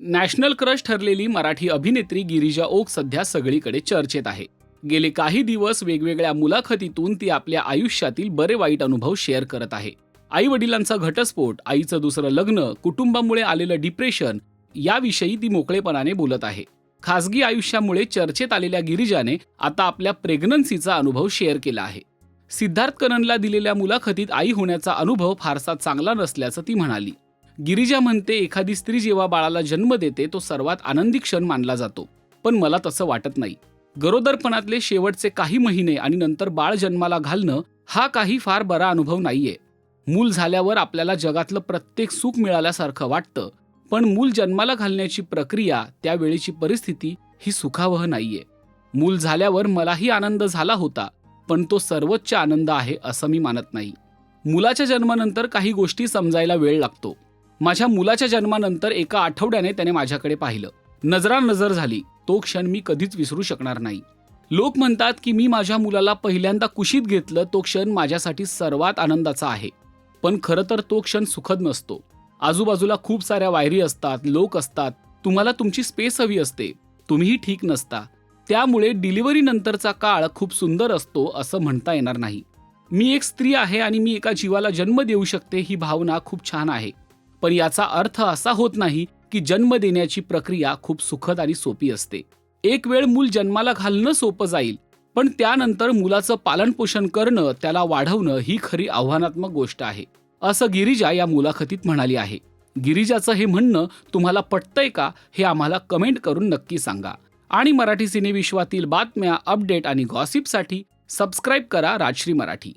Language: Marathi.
नॅशनल क्रश ठरलेली मराठी अभिनेत्री गिरिजा ओक सध्या सगळीकडे चर्चेत आहे. गेले काही दिवस वेगवेगळ्या मुलाखतीतून ती आपल्या आयुष्यातील बरे वाईट अनुभव शेअर करत आहे. आई वडिलांचा घटस्फोट, आईचं दुसरं लग्न, कुटुंबामुळे आलेलं डिप्रेशन याविषयी ती मोकळेपणाने बोलत आहे. खासगी आयुष्यामुळे चर्चेत आलेल्या गिरिजाने आता आपल्या प्रेग्नन्सीचा अनुभव शेअर केला आहे. सिद्धार्थ कननला दिलेल्या मुलाखतीत आई होण्याचा अनुभव फारसा चांगला नसल्याचं ती म्हणाली. गिरिजा म्हणते, एखादी स्त्री जेव्हा बाळाला जन्म देते तो सर्वात आनंदी क्षण मानला जातो, पण मला तसं वाटत नाही. गरोदरपणातले शेवटचे काही महिने आणि नंतर बाळ जन्माला घालणं हा काही फार बरा अनुभव नाहीये. मूल झाल्यावर आपल्याला जगातलं प्रत्येक सुख मिळाल्यासारखं वाटतं, पण मूल जन्माला घालण्याची प्रक्रिया, त्यावेळीची परिस्थिती ही सुखावह नाहीये. मूल झाल्यावर मलाही आनंद झाला होता, पण तो सर्वोच्च आनंद आहे असं मी मानत नाही. मुलाच्या जन्मानंतर काही गोष्टी समजायला वेळ लागतो. माझ्या मुलाच्या जन्मानंतर एका आठवड्याने त्याने माझ्याकडे पाहिलं. नजरानजर झाली. तो क्षण मी कधीच विसरू शकणार नाही. लोक म्हणतात की मी माझ्या मुलाला पहिल्यांदा कुशीत घेतलं, तो क्षण माझ्यासाठी सर्वात आनंदाचा आहे. पण खरं तर तो क्षण सुखद नसतो. आजूबाजूला खूप साऱ्या वायरी असतात, लोक असतात, तुम्हाला तुमची स्पेस हवी असते, तुम्हीही ठीक नसता. त्यामुळे डिलिव्हरी नंतरचा काळ खूप सुंदर असतो असं म्हणता येणार नाही. मी एक स्त्री आहे आणि मी एका जीवाला जन्म देऊ शकते, ही भावना खूप छान आहे. पण याचा अर्थ असा होत नाही की जन्म देण्याची प्रक्रिया खूप सुखद आणि सोपी असते. एक वेळ मूल जन्माला घालणं सोपं जाईल, पण त्यानंतर मुलाचं पालनपोषण करणं, त्याला वाढवणं ही खरी आव्हानात्मक गोष्ट आहे, असं गिरिजा या मुलाखतीत म्हणाली आहे. गिरिजाचं हे म्हणणं तुम्हाला पटतंय का, हे आम्हाला कमेंट करून नक्की सांगा. आणि मराठी सिनेविश्वातील बातम्या, अपडेट आणि गॉसिपसाठी सबस्क्राईब करा राजश्री मराठी.